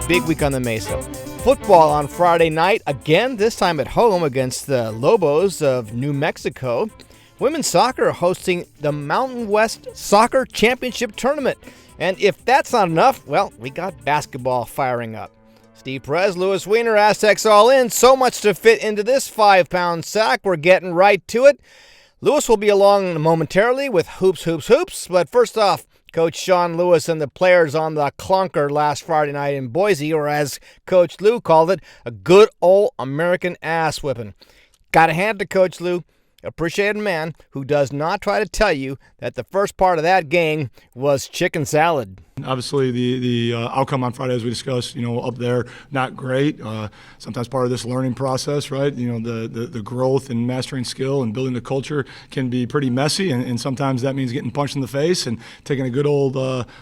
big week on the Mesa. Football on Friday night, again, this time at home against the Lobos of New Mexico. Women's soccer hosting the Mountain West Soccer Championship Tournament. And if that's not enough, well, we got basketball firing up. Steve Perez, Louis Weiner, Aztecs All In. So much to fit into this 5-pound sack. We're getting right to it. Louis will be along momentarily with hoops. But first off, Coach Sean Lewis and the players on the clunker last Friday night in Boise, or as Coach Lou called it, a good old American ass whipping. Got to hand to Coach Lou, appreciated man who does not try to tell you that the first part of that game was chicken salad. Obviously, the outcome on Friday, as we discussed, up there, not great. Sometimes part of this learning process, right? The growth and mastering skill and building the culture can be pretty messy, and sometimes that means getting punched in the face and taking a good old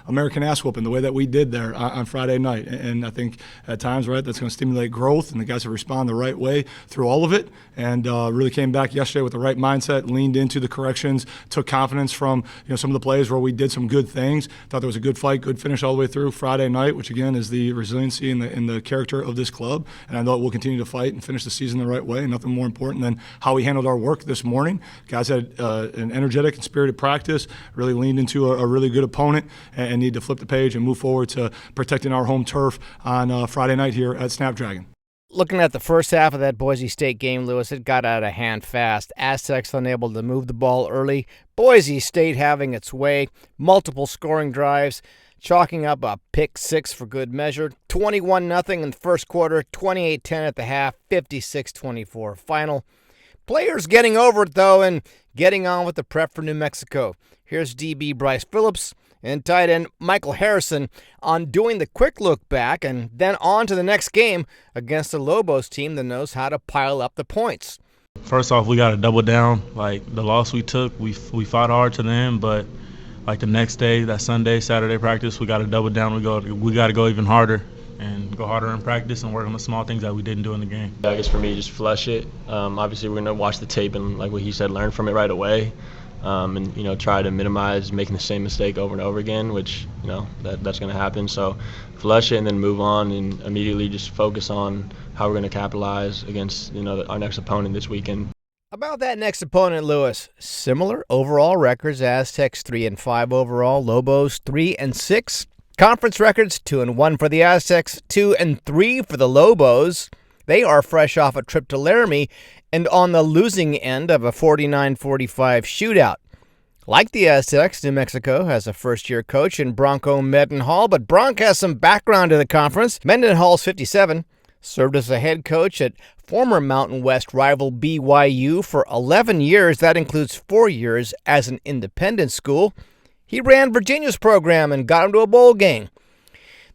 American ass whooping the way that we did there on Friday night. And I think at times, right, that's going to stimulate growth, and the guys have responded the right way through all of it, and really came back yesterday with the right mindset, leaned into the corrections, took confidence from some of the plays where we did some good things. Thought there was a good fight, good finish all the way through Friday night, which again is the resiliency and the character of this club. And I know we'll continue to fight and finish the season the right way. Nothing more important than how we handled our work this morning. Guys had an energetic and spirited practice, really leaned into a really good opponent, and need to flip the page and move forward to protecting our home turf on Friday night here at Snapdragon. Looking at the first half of that Boise State game, Lewis, it got out of hand fast. Aztecs unable to move the ball early. Boise State having its way. Multiple scoring drives, chalking up a pick six for good measure. 21-0 in the first quarter, 28-10 at the half, 56-24 final. Players getting over it, though, and getting on with the prep for New Mexico. Here's DB Bryce Phillips and tight end Michael Harrison on doing the quick look back and then on to the next game against the Lobos team that knows how to pile up the points. First off, we got to double down. Like the loss we took, we fought hard to the end, but like the next day, that Sunday, Saturday practice, we got to double down. We got to go even harder and go harder in practice and work on the small things that we didn't do in the game. I guess for me, just flush it. Obviously, we're going to watch the tape and, like what he said, learn from it right away. And try to minimize making the same mistake over and over again, which that's going to happen. So flush it and then move on and immediately just focus on how we're going to capitalize against our next opponent this weekend. About that next opponent, Lewis, similar overall records. Aztecs 3-5 overall, Lobos 3-6. Conference records 2-1 for the Aztecs, 2-3 for the Lobos. They are fresh off a trip to Laramie and on the losing end of a 49-45 shootout. Like the Aztecs, New Mexico has a first-year coach in Bronco Mendenhall, but Bronc has some background in the conference. Mendenhall's 57, served as a head coach at former Mountain West rival BYU for 11 years. That includes 4 years as an independent school. He ran Virginia's program and got him to a bowl game.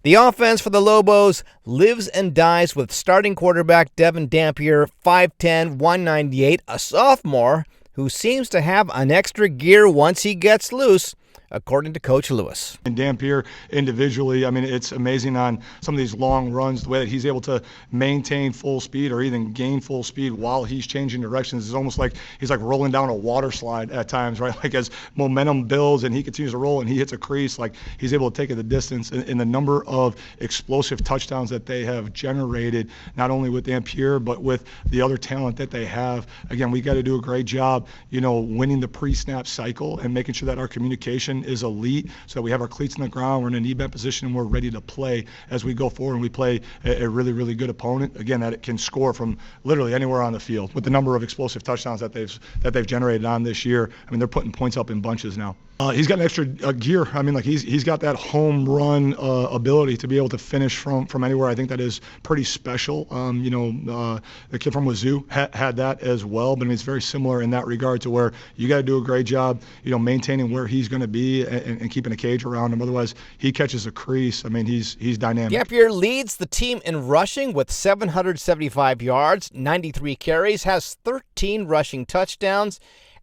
The offense for the Lobos lives and dies with starting quarterback Devin Dampier, 5'10", 198, a sophomore who seems to have an extra gear once he gets loose, according to Coach Lewis. And Dampier individually, it's amazing on some of these long runs, the way that he's able to maintain full speed or even gain full speed while he's changing directions. It's almost like he's like rolling down a water slide at times, right? Like as momentum builds and he continues to roll and he hits a crease, like he's able to take it the distance. And the number of explosive touchdowns that they have generated, not only with Dampier, but with the other talent that they have. Again, we got to do a great job, winning the pre-snap cycle and making sure that our communication is elite, so we have our cleats in the ground, we're in a knee bend position, and we're ready to play as we go forward, and we play a really, really good opponent, again, that it can score from literally anywhere on the field. With the number of explosive touchdowns that they've generated on this year, they're putting points up in bunches now. He's got an extra gear. He's got that home run ability to be able to finish from anywhere. I think that is pretty special. The kid from Wazoo had that as well, but it's very similar in that regard to where you got to do a great job, maintaining where he's going to be and keeping a cage around him. Otherwise, he catches a crease. He's dynamic. Dampier leads the team in rushing with 775 yards, 93 carries, has 13 rushing touchdowns,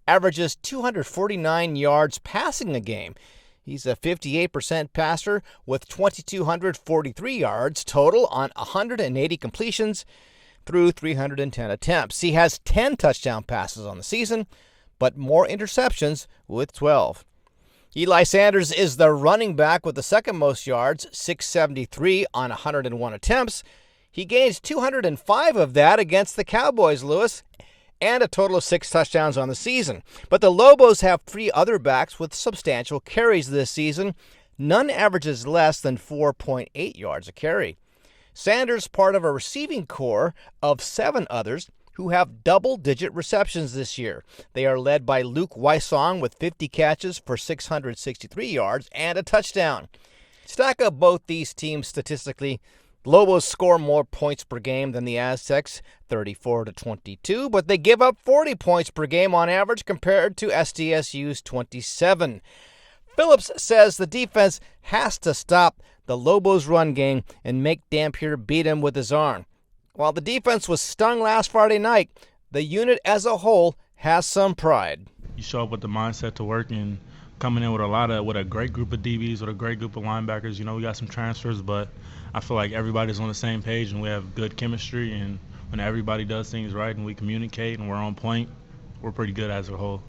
averages 249 yards passing a game. He's a 58% passer with 2,243 yards total on 180 completions through 310 attempts. He has 10 touchdown passes on the season, but more interceptions with 12. Eli Sanders is the running back with the second most yards, 673 on 101 attempts. He gains 205 of that against the Cowboys, Lewis, and a total of 6 touchdowns on the season. But the Lobos have 3 other backs with substantial carries this season. None averages less than 4.8 yards a carry. Sanders part of a receiving core of 7 others who have double-digit receptions this year. They are led by Luke Wysong with 50 catches for 663 yards and a touchdown. Stack up both these teams statistically. Lobos score more points per game than the Aztecs, 34-22, but they give up 40 points per game on average compared to SDSU's 27. Phillips says the defense has to stop the Lobos' run game and make Dampier beat him with his arm. While the defense was stung last Friday night, the unit as a whole has some pride. You show up with the mindset to work and coming in with a great group of DBs, with a great group of linebackers. We got some transfers, but I feel like everybody's on the same page and we have good chemistry. And when everybody does things right and we communicate and we're on point, we're pretty good as a whole.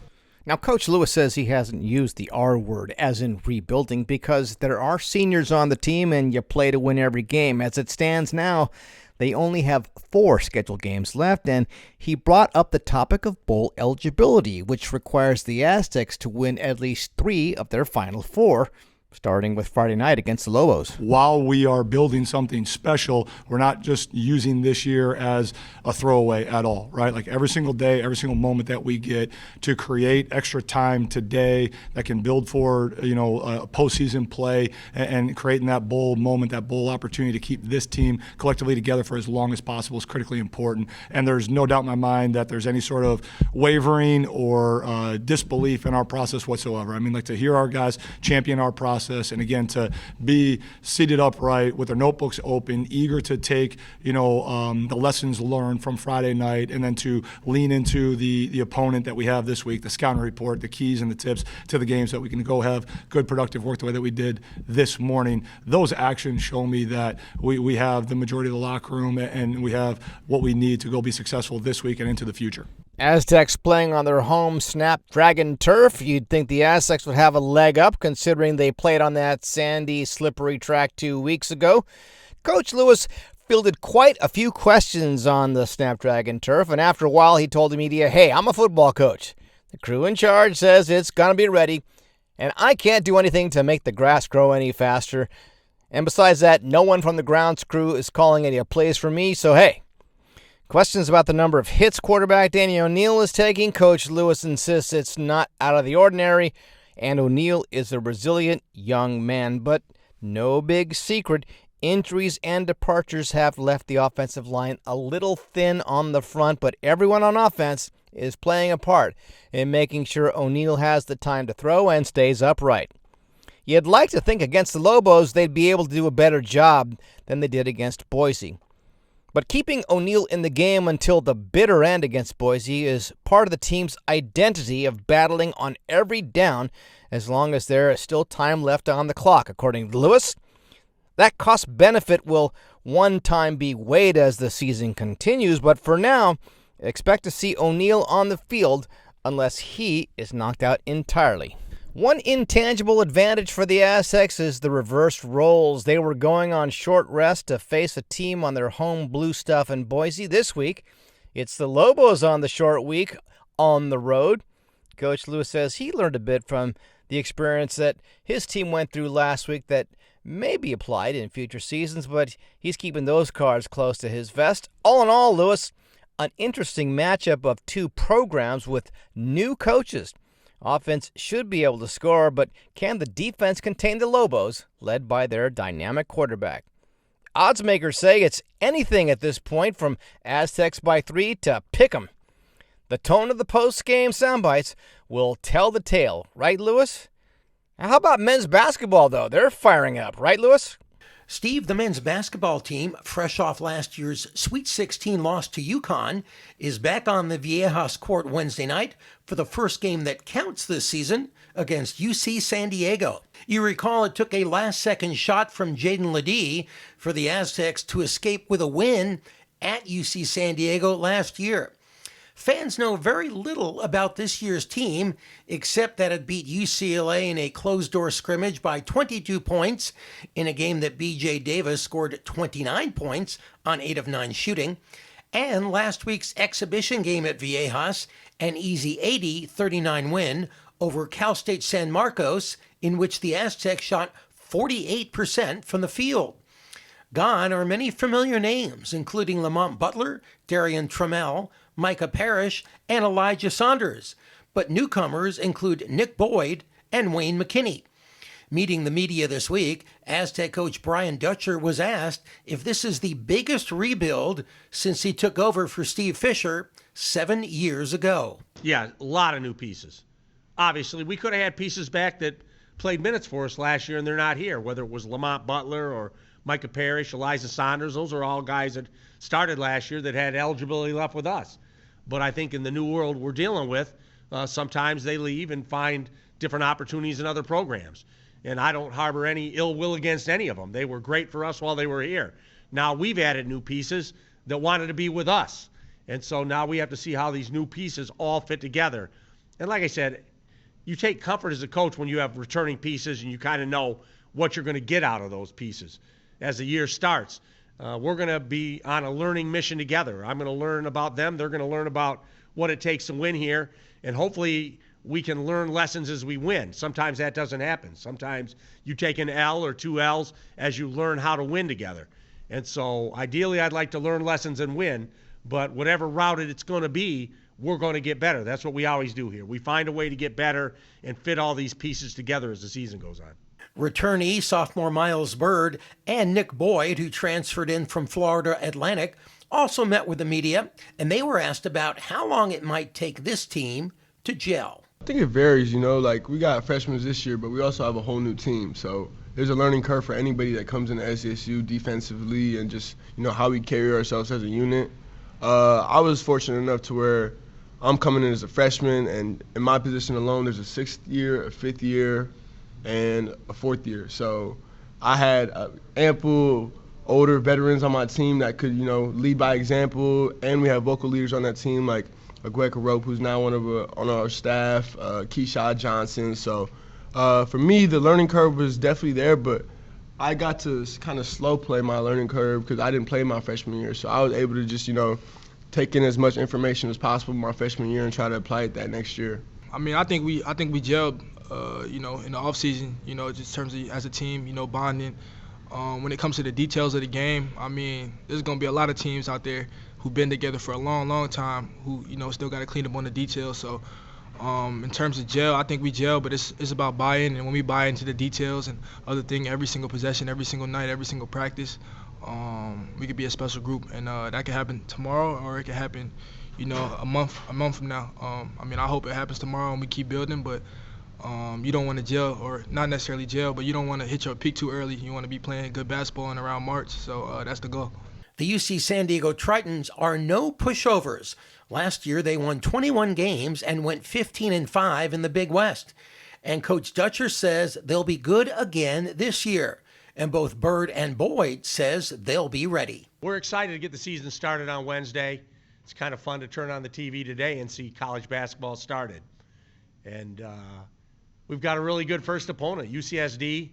Now, Coach Lewis says he hasn't used the R word, as in rebuilding, because there are seniors on the team and you play to win every game. As it stands now, they only have 4 scheduled games left, and he brought up the topic of bowl eligibility, which requires the Aztecs to win at least 3 of their final 4, starting with Friday night against the Lobos. While we are building something special, we're not just using this year as a throwaway at all, right? Like every single day, every single moment that we get to create extra time today that can build for, a postseason play and creating that bowl moment, that bowl opportunity to keep this team collectively together for as long as possible is critically important. And there's no doubt in my mind that there's any sort of wavering or disbelief in our process whatsoever. I mean, like to hear our guys champion our process, and again to be seated upright with their notebooks open, eager to take the lessons learned from Friday night, and then to lean into the opponent that we have this week, the scouting report, the keys and the tips to the game, so that we can go have good productive work the way that we did this morning. Those actions show me that we have the majority of the locker room and we have what we need to go be successful this week and into the future. Aztecs playing on their home Snapdragon turf. You'd think the Aztecs would have a leg up considering they played on that sandy, slippery track 2 weeks ago. Coach Lewis fielded quite a few questions on the Snapdragon turf, and after a while he told the media, "Hey, I'm a football coach. The crew in charge says it's going to be ready, and I can't do anything to make the grass grow any faster. And besides that, no one from the grounds crew is calling any plays for me, so hey." Questions about the number of hits quarterback Danny O'Neil is taking. Coach Lewis insists it's not out of the ordinary, and O'Neil is a resilient young man. But no big secret, injuries and departures have left the offensive line a little thin on the front, but everyone on offense is playing a part in making sure O'Neil has the time to throw and stays upright. You'd like to think against the Lobos they'd be able to do a better job than they did against Boise. But keeping O'Neil in the game until the bitter end against Boise is part of the team's identity of battling on every down as long as there is still time left on the clock, according to Lewis. That cost-benefit will one time be weighed as the season continues, but for now, expect to see O'Neil on the field unless he is knocked out entirely. One intangible advantage for the Aztecs is the reversed roles. They were going on short rest to face a team on their home blue stuff in Boise. This week, it's the Lobos on the short week on the road. Coach Lewis says he learned a bit from the experience that his team went through last week that may be applied in future seasons, but he's keeping those cards close to his vest. All in all, Lewis, an interesting matchup of 2 programs with new coaches. Offense should be able to score, but can the defense contain the Lobos, led by their dynamic quarterback? Odds makers say it's anything at this point, from Aztecs by 3 to pick 'em. The tone of the post-game soundbites will tell the tale, right, Lewis? How about men's basketball, though? They're firing up, right, Lewis? Steve, the men's basketball team, fresh off last year's Sweet 16 loss to UConn, is back on the Viejas court Wednesday night for the first game that counts this season against UC San Diego. You recall it took a last-second shot from Jaden Ledee for the Aztecs to escape with a win at UC San Diego last year. Fans know very little about this year's team, except that it beat UCLA in a closed-door scrimmage by 22 points in a game that B.J. Davis scored 29 points on 8 of 9 shooting, and last week's exhibition game at Viejas, an easy 80-39 win over Cal State San Marcos, in which the Aztecs shot 48% from the field. Gone are many familiar names, including Lamont Butler, Darian Trammell, Micah Parrish, and Elijah Saunders. But newcomers include Nick Boyd and Wayne McKinney. Meeting the media this week, Aztec coach Brian Dutcher was asked if this is the biggest rebuild since he took over for Steve Fisher 7 years ago. Yeah, a lot of new pieces. Obviously, we could have had pieces back that played minutes for us last year and they're not here, whether it was Lamont Butler or Micah Parrish, Elijah Saunders. Those are all guys that started last year that had eligibility left with us. But I think in the new world we're dealing with, sometimes they leave and find different opportunities in other programs. And I don't harbor any ill will against any of them. They were great for us while they were here. Now we've added new pieces that wanted to be with us. And so now we have to see how these new pieces all fit together. And like I said, you take comfort as a coach when you have returning pieces and you kind of know what you're going to get out of those pieces as the year starts. We're going to be on a learning mission together. I'm going to learn about them. They're going to learn about what it takes to win here. And hopefully we can learn lessons as we win. Sometimes that doesn't happen. Sometimes you take an L or 2 L's as you learn how to win together. And so ideally I'd like to learn lessons and win, but whatever route it's going to be, we're going to get better. That's what we always do here. We find a way to get better and fit all these pieces together as the season goes on. Returnee sophomore Miles Byrd and Nick Boyd, who transferred in from Florida Atlantic, also met with the media, and they were asked about how long it might take this team to gel. I think it varies, like we got freshmen this year, but we also have a whole new team. So there's a learning curve for anybody that comes into SDSU defensively and just, how we carry ourselves as a unit. I was fortunate enough to where I'm coming in as a freshman, and in my position alone, there's a 6th year, a 5th year, and a 4th year. So I had ample older veterans on my team that could, lead by example, and we have vocal leaders on that team like Agueka Rope, who's now on our staff, Keyshawn Johnson. So for me, the learning curve was definitely there, but I got to kind of slow play my learning curve because I didn't play my freshman year. So I was able to just, take in as much information as possible my freshman year and try to apply it that next year. I mean, I think we gelled, in the offseason, just in terms of as a team, bonding. When it comes to the details of the game, I mean, there's going to be a lot of teams out there who've been together for a long, long time who, still got to clean up on the details. So in terms of gel, I think we gel, but it's about buy-in. And when we buy into the details and other thing, every single possession, every single night, every single practice, we could be a special group. And that could happen tomorrow or it could happen, a month from now. I mean, I hope it happens tomorrow and we keep building, but you don't want to gel, or not necessarily gel, but you don't want to hit your peak too early. You want to be playing good basketball in around March, so that's the goal. The UC San Diego Tritons are no pushovers. Last year, they won 21 games and went 15-5 in the Big West. And Coach Dutcher says they'll be good again this year. And both Byrd and Boyd says they'll be ready. We're excited to get the season started on Wednesday. It's kind of fun to turn on the TV today and see college basketball started. And we've got a really good first opponent. UCSD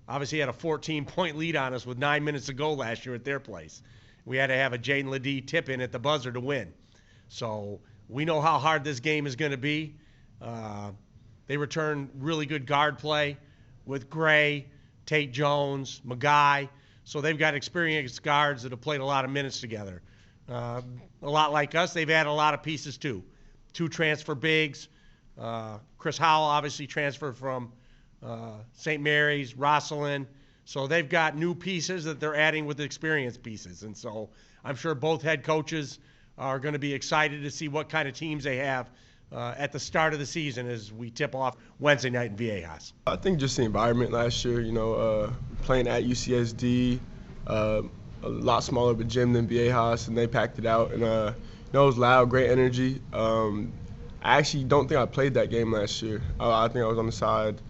obviously had a 14-point lead on us with 9 minutes to go last year at their place. We had to have a Jaden Ledee tip-in at the buzzer to win. So we know how hard this game is going to be. They return really good guard play with Gray, Tate Jones, Magai. So they've got experienced guards that have played a lot of minutes together. A lot like us, they've added a lot of pieces too. 2 transfer bigs. Chris Howell obviously transferred from St. Mary's, Rosslyn. So they've got new pieces that they're adding with experienced pieces. And so I'm sure both head coaches are going to be excited to see what kind of teams they have at the start of the season as we tip off Wednesday night in Viejas. I think just the environment last year, playing at UCSD, a lot smaller of a gym than Viejas, and they packed it out. And, it was loud, great energy. I actually don't think I played that game last year. I think I was on the side.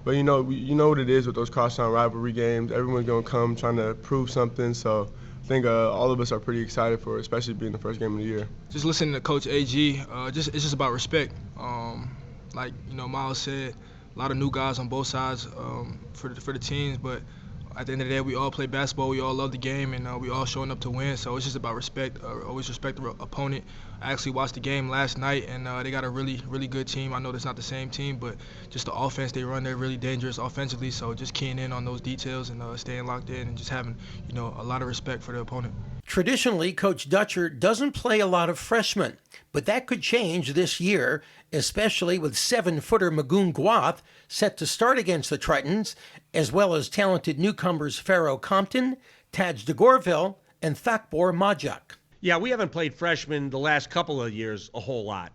But you know what it is with those crosstown rivalry games. Everyone's going to come trying to prove something. So I think all of us are pretty excited for it, especially being the first game of the year. Just listening to Coach AG, it's just about respect. Like Miles said, a lot of new guys on both sides for the teams, but at the end of the day, we all play basketball, we all love the game, and we all showing up to win. So it's just about respect. Always respect the opponent. I actually watched the game last night, and they got a really, really good team. I know it's not the same team, but just the offense they run, they're really dangerous offensively. So just keying in on those details and staying locked in and just having a lot of respect for the opponent. Traditionally, Coach Dutcher doesn't play a lot of freshmen, but that could change this year, especially with 7-footer Magoon Guath set to start against the Tritons, as well as talented newcomers Pharaoh Compton, Taj DeGorville, and Thakbor Majak. Yeah, we haven't played freshmen the last couple of years a whole lot.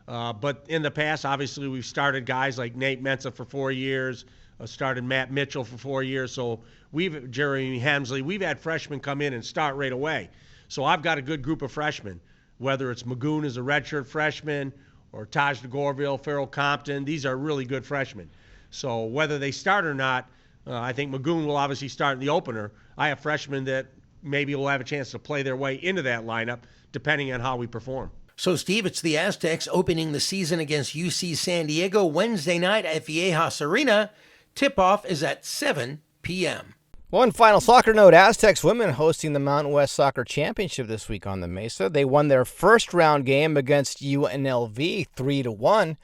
But in the past, obviously, we've started guys like Nate Mensah for 4 years, started Matt Mitchell for 4 years. So Jeremy Hemsley, we've had freshmen come in and start right away. So I've got a good group of freshmen, whether it's Magoon as a redshirt freshman or Taj DeGorville, Pharaoh Compton. These are really good freshmen. So whether they start or not, I think Magoon will obviously start in the opener. I have freshmen that maybe will have a chance to play their way into that lineup, depending on how we perform. So, Steve, it's the Aztecs opening the season against UC San Diego Wednesday night at Viejas Arena. Tip-off is at 7 p.m. One final soccer note, Aztecs women hosting the Mountain West Soccer Championship this week on the Mesa. They won their first round game against UNLV 3-1.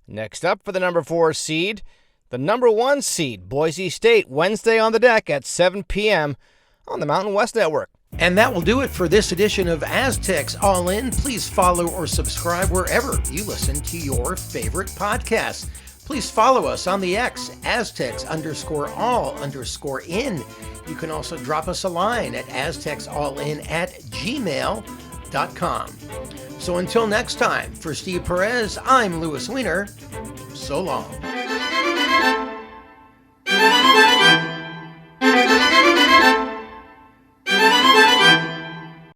Next up for the number 4 seed, the number 1 seed, Boise State, Wednesday on the deck at 7 p.m. on the Mountain West Network. And that will do it for this edition of Aztecs All In. Please follow or subscribe wherever you listen to your favorite podcasts. Please follow us on the X, Aztecs_all_in. You can also drop us a line at aztecsallin@gmail.com. So until next time, for Steve Perez, I'm Louis Weiner. So long.